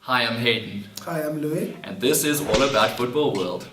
Hi, I'm Hayden. Hi, I'm Luwi. And this is All About Football World.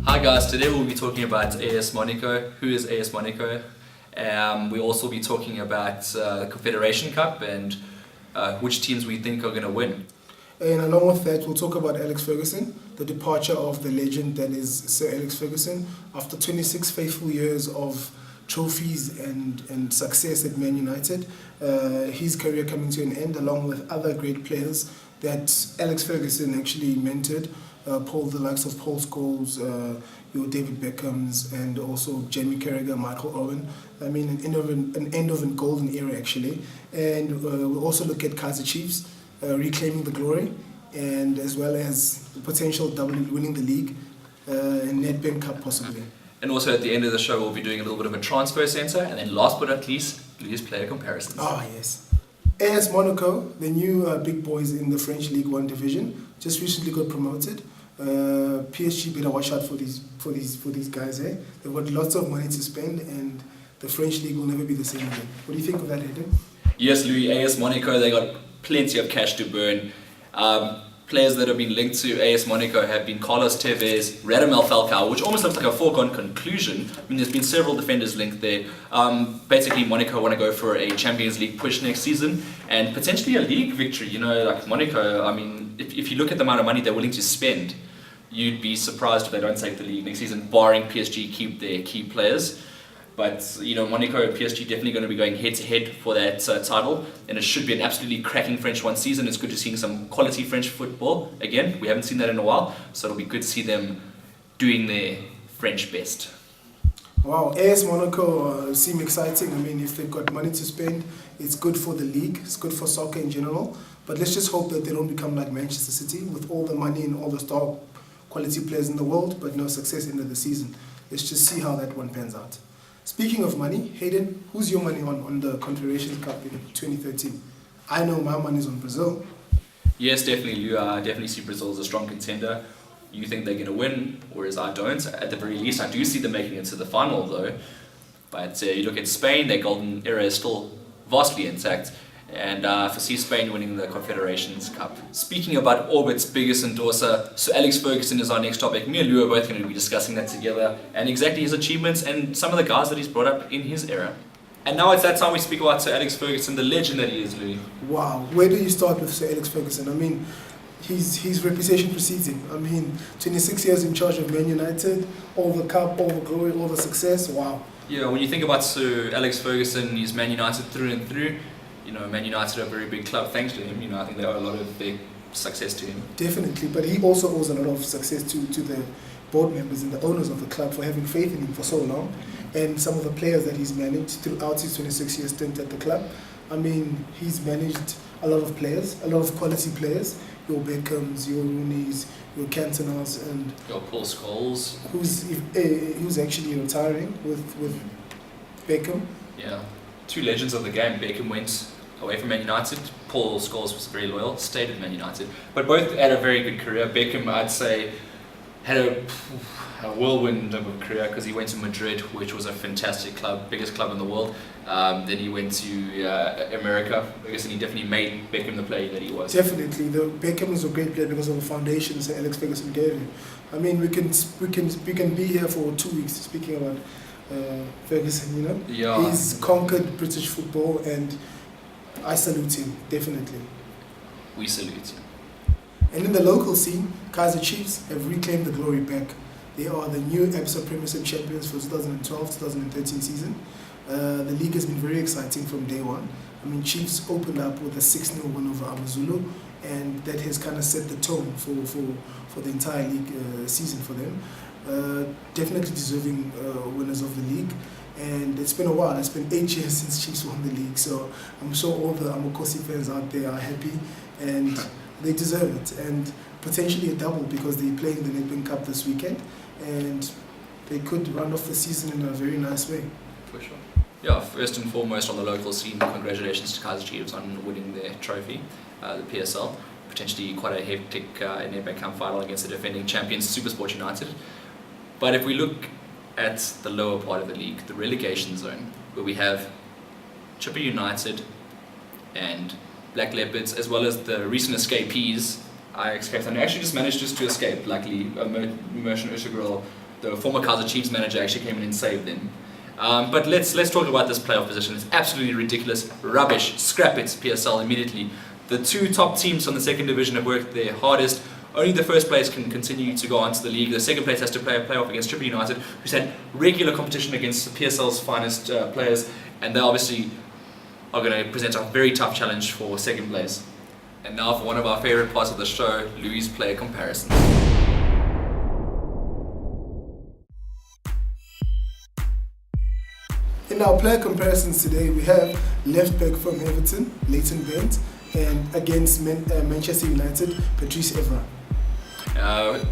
Hi guys, today we'll be talking about AS Monaco. Who is AS Monaco? We'll also be talking about the Confederation Cup and which teams we think are going to win. And along with that, we'll talk about Alex Ferguson, the departure of the legend that is Sir Alex Ferguson. After 26 faithful years of trophies and success at Man United, his career coming to an end, along with other great players that Alex Ferguson actually mentored. The likes of Paul Scholes, your David Beckhams, and also Jamie Carragher, Michael Owen. I mean, an end of a golden era actually. And we'll also look at Kaizer Chiefs reclaiming the glory, and as well as the potential double winning the league and Nedbank Cup possibly. And also at the end of the show, we'll be doing a little bit of a transfer centre, and then last but not least, Louis player comparisons. Ah, yes. AS Monaco, the new big boys in the French League One division, just recently got promoted. PSG better watch out for these guys. They've got lots of money to spend, and the French league will never be the same again. What do you think of that, Hayden? Yes, Louis, AS Monaco, they got plenty of cash to burn. Players that have been linked to AS Monaco have been Carlos Tevez, Radamel Falcao, which almost looks like a foregone conclusion. I mean, there's been several defenders linked there. Basically, Monaco want to go for a Champions League push next season and potentially a league victory. You know, like Monaco, I mean, if you look at the amount of money they're willing to spend, you'd be surprised if they don't take the league next season, barring PSG keep their key players. But, you know, Monaco and PSG definitely going to be going head-to-head for that title, and it should be an absolutely cracking French one season. It's good to see some quality French football. Again, we haven't seen that in a while, so it'll be good to see them doing their French best. Wow, AS Monaco seem exciting. I mean, if they've got money to spend, it's good for the league, it's good for soccer in general. But let's just hope that they don't become like Manchester City with all the money and all the star quality players in the world, but no success end of the season. Let's just see how that one pans out. Speaking of money, Hayden, who's your money on the Confederations Cup in 2013? I know my money's on Brazil. Yes, definitely. I definitely see Brazil as a strong contender. You think they're going to win, whereas I don't. At the very least, I do see them making it to the final, though. But you look at Spain, their golden era is still vastly intact. And I foresee Spain winning the Confederations Cup. Speaking about Orbit's biggest endorser, Sir Alex Ferguson is our next topic. Me and Lou are both going to be discussing that together, and exactly his achievements and some of the guys that he's brought up in his era. And now it's that time we speak about Sir Alex Ferguson, the legend that he is, Louis. Wow, where do you start with Sir Alex Ferguson? I mean, his reputation precedes him. I mean, 26 years in charge of Man United, all the cup, all the glory, all the success, wow. Yeah, when you think about Sir Alex Ferguson, he's Man United through and through. You know, Man United are a very big club thanks to him. You know, I think they owe a lot of their success to him. Definitely, but he also owes a lot of success to the board members and the owners of the club for having faith in him for so long, and some of the players that he's managed throughout his 26-year stint at the club. I mean, he's managed a lot of players, a lot of quality players, your Beckhams, your Rooneys, your Cantonas, and your Paul Scholes, who's actually retiring with Beckham. Yeah. Two legends of the game. Beckham went away from Man United. Paul Scholes was very loyal, stayed at Man United. But both had a very good career. Beckham, I'd say, had a whirlwind of a career because he went to Madrid, which was a fantastic club, biggest club in the world. Then he went to America. I guess he definitely made Beckham the player that he was. Definitely, Beckham was a great player because of the foundations that Alex Ferguson gave him. I mean, we can be here for 2 weeks speaking about Ferguson, you know. Yeah. He's conquered British football, and I salute him, definitely. We salute him. And in the local scene, Kaizer Chiefs have reclaimed the glory back. They are the new PSL Champions for 2012-2013 season. The league has been very exciting from day one. I mean, Chiefs opened up with a 6-0 win over Amazulu, and that has kind of set the tone for the entire league season for them. Definitely deserving winners of the league, and it's been a while. It's been 8 years since Chiefs won the league, so I'm sure all the Amakosi fans out there are happy, and they deserve it, and potentially a double because they're playing the Nedbank Cup this weekend, and they could run off the season in a very nice way. For sure. Yeah, first and foremost on the local scene, congratulations to Kaiser Chiefs on winning their trophy, the PSL. Potentially quite a hectic Nedbank Cup final against the defending champions, SuperSport United. But if we look at the lower part of the league, the relegation zone, where we have Chipper United and Black Leopards, as well as the recent escapees, Ajax Cape Town, who actually just managed to escape. Luckily, Merchant Ushagirl, the former Kaiser Chiefs manager, actually came in and saved them. But let's talk about this playoff position. It's absolutely ridiculous, rubbish, scrap it, PSL immediately. The two top teams from the second division have worked their hardest. Only the first place can continue to go on to the league. The second place has to play a playoff against Chipper United, who's had regular competition against the PSL's finest players, and they obviously are going to present a very tough challenge for second place. And now for one of our favourite parts of the show, Luwi's player comparisons. In our player comparisons today, we have left back from Everton, Leighton Bent, and against Manchester United, Patrice Evra.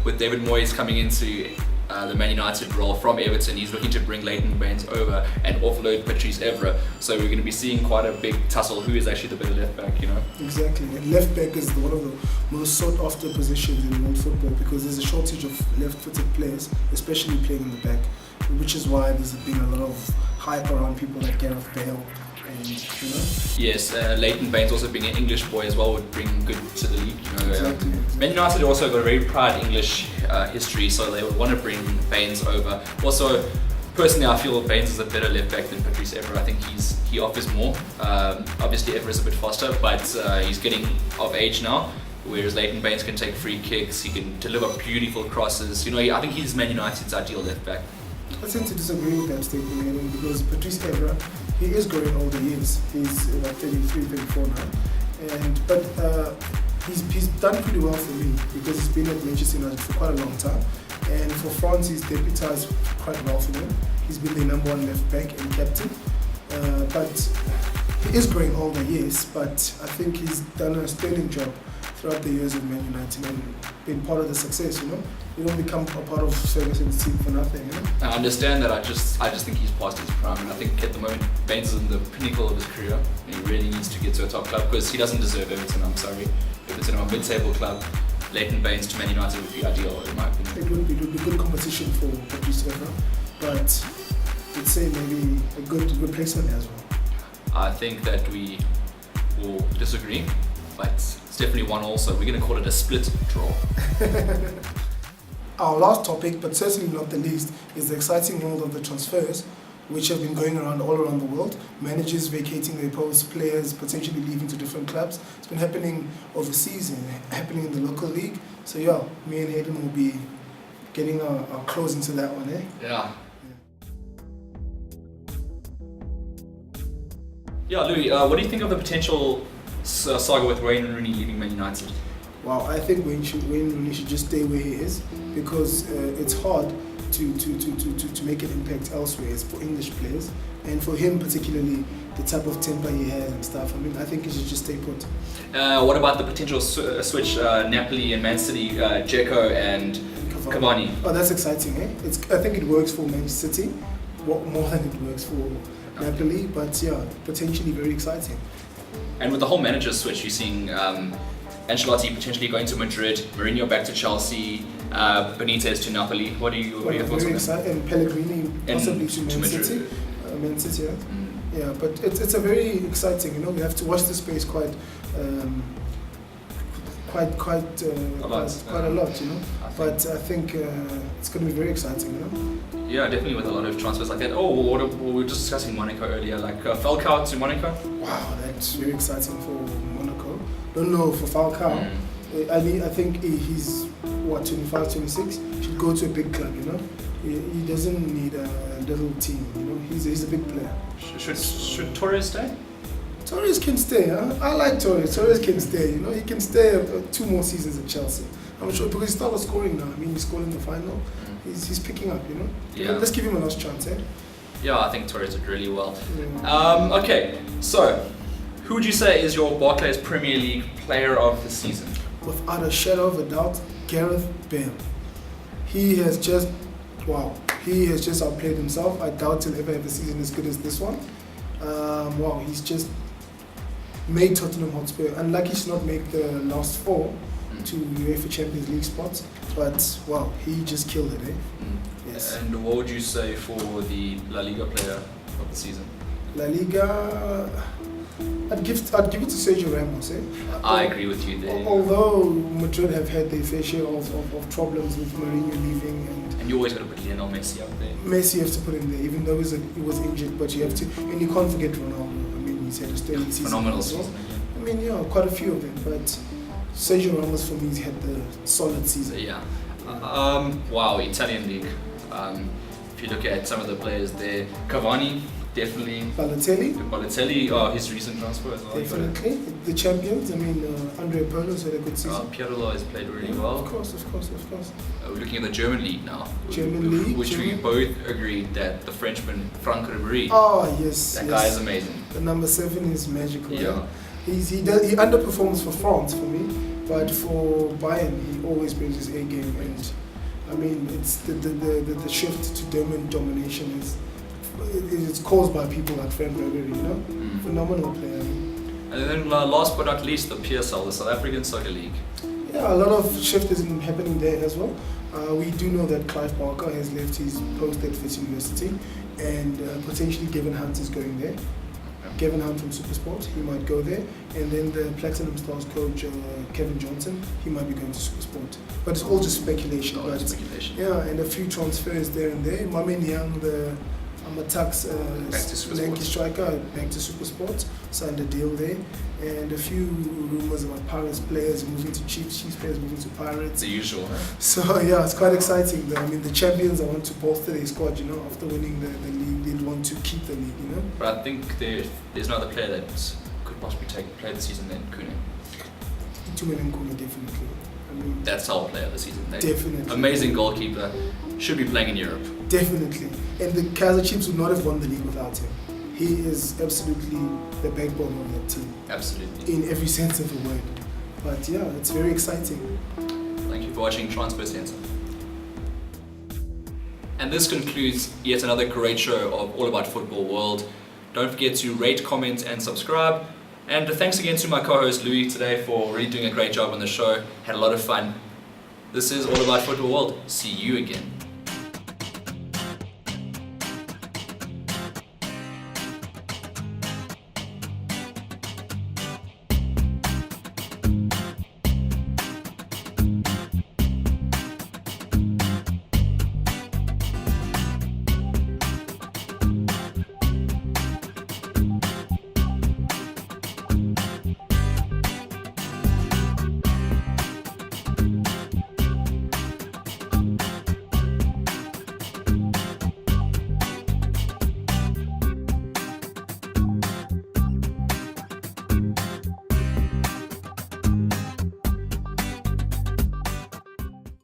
With David Moyes coming into the Man United role from Everton, he's looking to bring Leighton Bent over and offload Patrice Evra. So we're going to be seeing quite a big tussle. Who is actually the better left back, you know? Exactly, and left back is one of the most sought after positions in world football because there's a shortage of left-footed players, especially playing in the back, which is why there's been a lot of hype around people like Gareth Bale. And, you know? Yes, Leighton Baines also being an English boy as well would bring good to the league. You know, Exactly. Man United also got a very proud English history, so they would want to bring Baines over. Also, personally, I feel Baines is a better left back than Patrice Evra. I think he offers more. Obviously, Evra is a bit faster, but he's getting of age now. Whereas Leighton Baines can take free kicks, he can deliver beautiful crosses. You know, I think he's Man United's ideal left back. I tend to disagree with that statement, Hayden, because Patrice Evra, he is growing older. He's about 33, 34 now, but he's done pretty well for me because he's been at Manchester United for quite a long time, and for France he's deputised quite well for them. He's been their number one left back and captain, but he is growing older, yes, but I think he's done a sterling job throughout the years of Man United and been part of the success, you know. You don't become a part of Ferguson's team for nothing, you know. I understand that. I just think he's past his prime, and I think at the moment Baines is in the pinnacle of his career, and he really needs to get to a top club because he doesn't deserve Everton. I'm sorry, Everton are a mid-table club. Leighton Baines to Man United would be ideal, in my opinion. It would be good competition for Patrice Evra, but I'd say maybe a good replacement as well. I think that we will disagree, but it's definitely one also. We're going to call it a split draw. Our last topic, but certainly not the least, is the exciting world of the transfers, which have been going around all around the world. Managers vacating their posts, players potentially leaving to different clubs. It's been happening overseas and happening in the local league. So yeah, me and Hayden will be getting our claws into that one, eh? Yeah. Yeah, Luwi, what do you think of the potential saga with Wayne Rooney leaving Man United? Wow, I think Wayne Rooney should just stay where he is because it's hard to make an impact elsewhere. It's for English players, and for him particularly, the type of temper he has and stuff. I mean, I think he should just stay put. What about the potential switch Napoli and Man City, Dzeko and Cavani? Oh, that's exciting, eh? I think it works for Manchester City more than it works for Napoli, but yeah, potentially very exciting. And with the whole manager switch, you're seeing Ancelotti potentially going to Madrid, Mourinho back to Chelsea, Benitez to Napoli. What are your thoughts on that? And Pellegrini possibly to Man City. Man City, yeah. Yeah, but it's a very exciting. You know, we have to watch the space quite a lot. You know, but I think it's going to be very exciting. You know. Yeah, definitely with a lot of transfers like that. Oh, we were just discussing Monaco earlier, like Falcao to Monaco. Wow, that's very exciting for Monaco. Don't know for Falcao. I think he's 25, 26. Should go to a big club. You know, he doesn't need a little team. You know, he's a big player. Should Torres stay? Torres can stay. Huh? I like Torres. Torres can stay. You know, he can stay 2 more seasons at Chelsea. I'm sure because he started scoring now. I mean, he scored in the final. He's picking up. You know. Yeah. Let's give him a last chance, eh? Yeah, I think Torres did really well. Yeah. Okay, so who would you say is your Barclays Premier League Player of the Season? Without a shadow of a doubt, Gareth Bale. He has just outplayed himself. I doubt he'll ever have a season as good as this one. Wow, he's just made Tottenham Hotspur, unlucky to not make the last four to UEFA Champions League spots, but wow, he just killed it, eh? Yes. And what would you say for the La Liga player of the season? La Liga, I'd give it to Sergio Ramos, eh? I agree with you there. Although Madrid have had their fair share of problems with Mourinho leaving, and you always got to put Lionel Messi out there. Messi you have to put him there, even though he was injured, but you have to, and you can't forget Ronaldo. I mean, he's had a sterling season. Phenomenal as well. season. I mean, yeah, quite a few of them, but Sergio Ramos for me he's had the solid season. Yeah. Wow, Italian league. If you look at some of the players there, Cavani, definitely. Balotelli, his recent transfer as well. Definitely. The champions, I mean, Andrea Pirlo's had a good season. Pirlo has played really well. Of course. We're looking at the German league now. Which we both agreed that the Frenchman, Franck Ribéry. Oh, yes. That guy is amazing. The number 7 is magical. Yeah. He underperforms for France for me, but for Bayern he always brings his A game, and I mean it's the shift to domination it's caused by people like Franck Ribéry, you know, phenomenal player. And then last but not least, the PSL, the South African Soccer League. Yeah, a lot of shift is happening there as well. We do know that Clive Barker has left his post at Wits University, and potentially Gavin Hunt is going there. Gavin Hunt from SuperSport, he might go there, and then the Platinum Stars coach Kevin Johnson, he might be going to SuperSport. But it's all just speculation. Yeah, and a few transfers there and there. Mamen Young, the Amatax Lanky striker, back to SuperSport, signed a deal there, and a few rumours about Pirates players moving to Chiefs players moving to Pirates. The usual, huh? So yeah, it's quite exciting though. I mean, the champions, I want to bolster their squad, you know, after winning the league, they'd want to keep the league, you know. But I think there's no other player that could possibly play the season than Kune. Itumeleng Kune, definitely. I mean, that's our player of the season. Definitely. Amazing goalkeeper. Should be playing in Europe. Definitely. And the Kaizer Chiefs would not have won the league without him. He is absolutely the backbone of that team. Absolutely. In every sense of the word. But yeah, it's very exciting. Thank you for watching Transfer Centre. And this concludes yet another great show of All About Football World. Don't forget to rate, comment and subscribe. And thanks again to my co-host Louis today for really doing a great job on the show. Had a lot of fun. This is All About Football World. See you again.